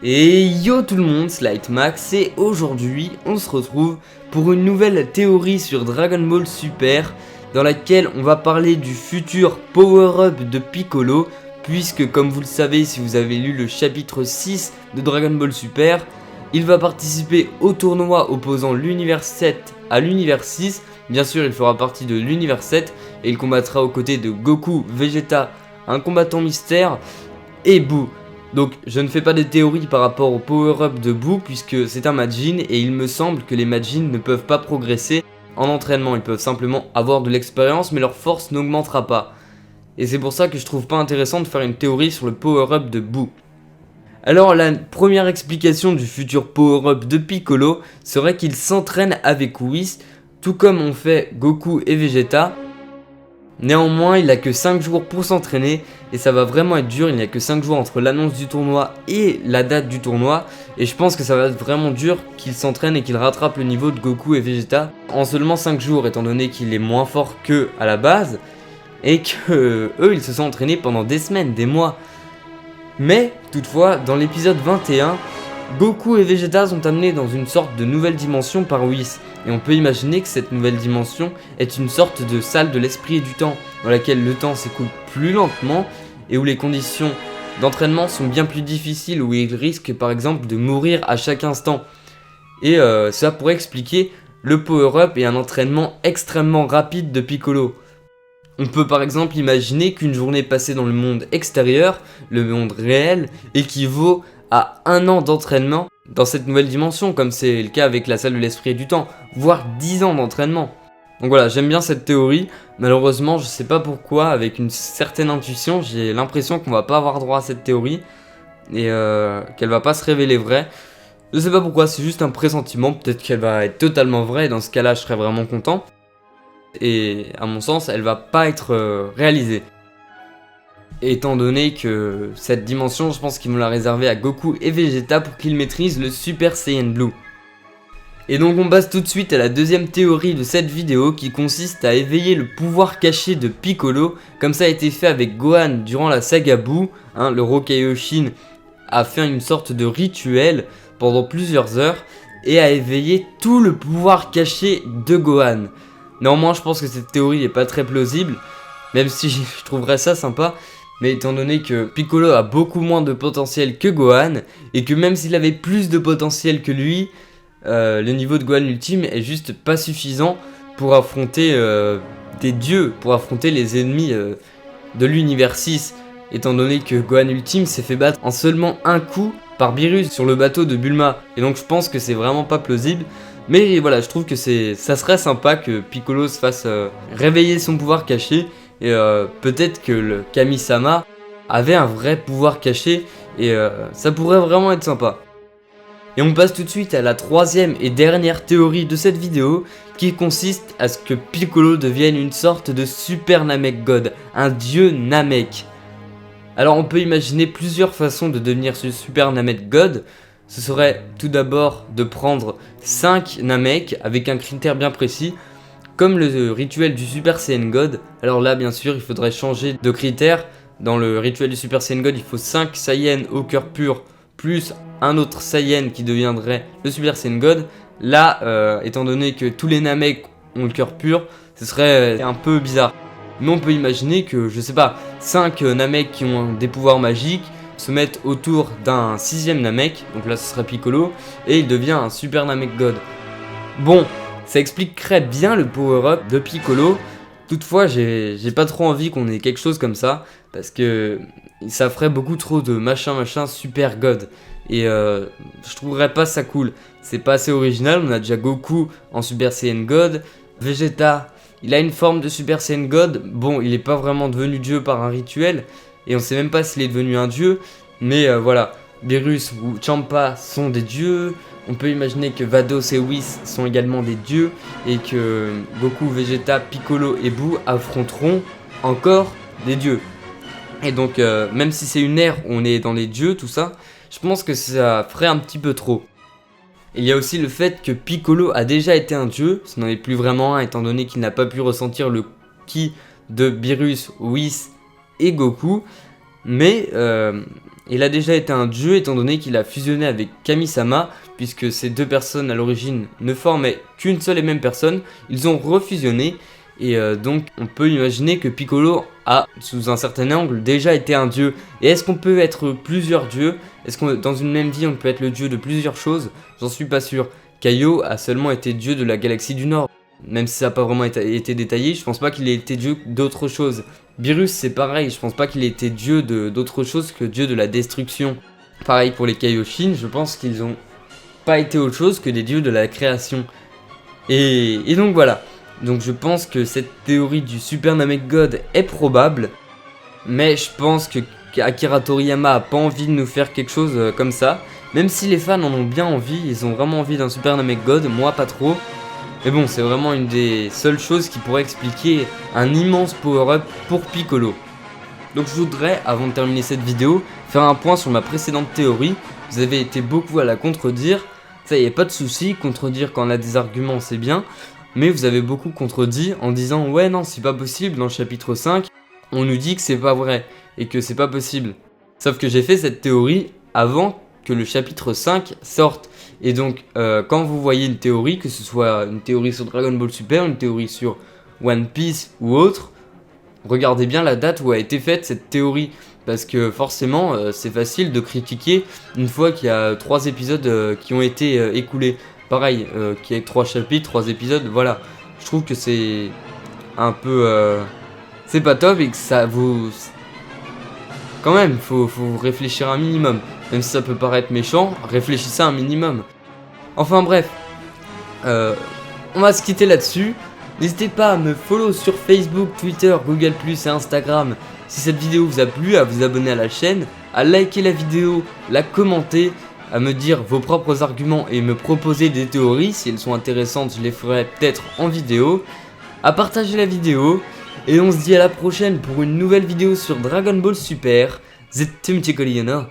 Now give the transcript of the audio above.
Et yo tout le monde, Slightmax, et aujourd'hui on se retrouve pour une nouvelle théorie sur Dragon Ball Super dans laquelle on va parler du futur power-up de Piccolo, puisque comme vous le savez si vous avez lu le chapitre 6 de Dragon Ball Super, il va participer au tournoi opposant l'univers 7 à l'univers 6. Bien sûr il fera partie de l'univers 7 et il combattra aux côtés de Goku, Vegeta, un combattant mystère et Boo. Donc je ne fais pas de théorie par rapport au power-up de Boo puisque c'est un Majin et il me semble que les Majin ne peuvent pas progresser en entraînement. Ils peuvent simplement avoir de l'expérience mais leur force n'augmentera pas. Et c'est pour ça que je trouve pas intéressant de faire une théorie sur le power-up de Boo. Alors la première explication du futur power-up de Piccolo serait qu'il s'entraîne avec Whis, tout comme ont fait Goku et Vegeta. Néanmoins, il a que 5 jours pour s'entraîner et ça va vraiment être dur. Il n'y a que 5 jours entre l'annonce du tournoi et la date du tournoi. Et je pense que ça va être vraiment dur qu'il s'entraîne et qu'il rattrape le niveau de Goku et Vegeta en seulement 5 jours, étant donné qu'il est moins fort qu'eux à la base et que eux ils se sont entraînés pendant des semaines, des mois. Mais toutefois, dans l'épisode 21, Goku et Vegeta sont amenés dans une sorte de nouvelle dimension par Whis. Et on peut imaginer que cette nouvelle dimension est une sorte de salle de l'esprit et du temps, dans laquelle le temps s'écoule plus lentement et où les conditions d'entraînement sont bien plus difficiles, où ils risquent par exemple de mourir à chaque instant. Et ça pourrait expliquer le power-up et un entraînement extrêmement rapide de Piccolo. On peut par exemple imaginer qu'une journée passée dans le monde extérieur, le monde réel, équivaut à 1 an d'entraînement dans cette nouvelle dimension, comme c'est le cas avec la salle de l'esprit et du temps, voire 10 ans d'entraînement. Donc voilà, j'aime bien cette théorie. Malheureusement, je sais pas pourquoi, avec une certaine intuition, j'ai l'impression qu'on va pas avoir droit à cette théorie et qu'elle va pas se révéler vraie. Je sais pas pourquoi, c'est juste un pressentiment, peut-être qu'elle va être totalement vraie, et dans ce cas-là, je serais vraiment content. Et à mon sens, elle va pas être réalisée. Étant donné que cette dimension, je pense qu'ils vont la réserver à Goku et Vegeta pour qu'ils maîtrisent le Super Saiyan Blue. Et donc on passe tout de suite à la deuxième théorie de cette vidéo qui consiste à éveiller le pouvoir caché de Piccolo, comme ça a été fait avec Gohan durant la saga Boo. Le Rokaioshin a fait une sorte de rituel pendant plusieurs heures et a éveillé tout le pouvoir caché de Gohan. Néanmoins, je pense que cette théorie n'est pas très plausible, même si je trouverais ça sympa. Mais étant donné que Piccolo a beaucoup moins de potentiel que Gohan, et que même s'il avait plus de potentiel que lui, le niveau de Gohan ultime est juste pas suffisant pour affronter des dieux, pour affronter les ennemis de l'univers 6. Étant donné que Gohan ultime s'est fait battre en seulement un coup par Beerus sur le bateau de Bulma. Et donc je pense que c'est vraiment pas plausible. Mais voilà, je trouve que ça serait sympa que Piccolo se fasse réveiller son pouvoir caché. Et peut-être que le Kami-sama avait un vrai pouvoir caché. Et ça pourrait vraiment être sympa. Et on passe tout de suite à la troisième et dernière théorie de cette vidéo, qui consiste à ce que Piccolo devienne une sorte de Super Namek God, un dieu Namek. Alors on peut imaginer plusieurs façons de devenir ce Super Namek God. Ce serait tout d'abord de prendre 5 Namek avec un critère bien précis, comme le rituel du Super Saiyan God. Alors là bien sûr il faudrait changer de critère. Dans le rituel du Super Saiyan God il faut 5 Saiyans au cœur pur plus un autre Saiyan qui deviendrait le Super Saiyan God. Là étant donné que tous les Namek ont le cœur pur, ce serait un peu bizarre. Mais on peut imaginer que, je sais pas, 5 Namek qui ont des pouvoirs magiques se mettent autour d'un 6ème Namek, donc là ce serait Piccolo, et il devient un Super Namek God. Bon, ça expliquerait bien le power-up de Piccolo, toutefois j'ai pas trop envie qu'on ait quelque chose comme ça, parce que ça ferait beaucoup trop de machin Super God, et je trouverais pas ça cool. C'est pas assez original, on a déjà Goku en Super Saiyan God, Vegeta, il a une forme de Super Saiyan God, bon il est pas vraiment devenu dieu par un rituel, et on sait même pas s'il est devenu un dieu, mais voilà, Beerus ou Champa sont des dieux, on peut imaginer que Vados et Whis sont également des dieux, et que Goku, Vegeta, Piccolo et Boo affronteront encore des dieux. Et donc même si c'est une ère où on est dans les dieux, tout ça, je pense que ça ferait un petit peu trop. Il y a aussi le fait que Piccolo a déjà été un dieu, ce n'en est plus vraiment un étant donné qu'il n'a pas pu ressentir le ki de Beerus, Whis et Goku, mais Il a déjà été un dieu étant donné qu'il a fusionné avec Kami-sama, puisque ces deux personnes à l'origine ne formaient qu'une seule et même personne. Ils ont refusionné et donc on peut imaginer que Piccolo a, sous un certain angle, déjà été un dieu. Et est-ce qu'on peut être plusieurs dieux? Est-ce que dans une même vie on peut être le dieu de plusieurs choses? J'en suis pas sûr. Kaio a seulement été dieu de la galaxie du Nord. Même si ça n'a pas vraiment été détaillé, je pense pas qu'il ait été dieu d'autre chose. Beerus c'est pareil, je pense pas qu'il ait été dieu d'autre chose que dieu de la destruction. Pareil pour les Kaioshin, je pense qu'ils ont pas été autre chose que des dieux de la création. Et donc voilà. Donc je pense que cette théorie du Super Namek God est probable. Mais je pense que Akira Toriyama a pas envie de nous faire quelque chose comme ça. Même si les fans en ont bien envie, ils ont vraiment envie d'un Super Namek God, moi pas trop. Mais bon, c'est vraiment une des seules choses qui pourrait expliquer un immense power-up pour Piccolo. Donc je voudrais, avant de terminer cette vidéo, faire un point sur ma précédente théorie. Vous avez été beaucoup à la contredire. Ça, y a pas de souci, contredire quand on a des arguments, c'est bien. Mais vous avez beaucoup contredit en disant « Ouais, non, c'est pas possible, dans le chapitre 5, on nous dit que c'est pas vrai et que c'est pas possible. » Sauf que j'ai fait cette théorie avant que le chapitre 5 sorte. Et donc, quand vous voyez une théorie, que ce soit une théorie sur Dragon Ball Super, une théorie sur One Piece ou autre, regardez bien la date où a été faite cette théorie. Parce que forcément, c'est facile de critiquer une fois qu'il y a 3 épisodes qui ont été écoulés. Pareil, qu'il y ait 3 chapitres, 3 épisodes, voilà. Je trouve que c'est un peu... c'est pas top et que ça vous... Quand même, faut réfléchir un minimum. Même si ça peut paraître méchant, réfléchissez un minimum. Enfin bref, on va se quitter là-dessus. N'hésitez pas à me follow sur Facebook, Twitter, Google+, et Instagram. Si cette vidéo vous a plu, à vous abonner à la chaîne, à liker la vidéo, la commenter, à me dire vos propres arguments et me proposer des théories. Si elles sont intéressantes, je les ferai peut-être en vidéo. À partager la vidéo. Et on se dit à la prochaine pour une nouvelle vidéo sur Dragon Ball Super. C'était Mtchekoliana.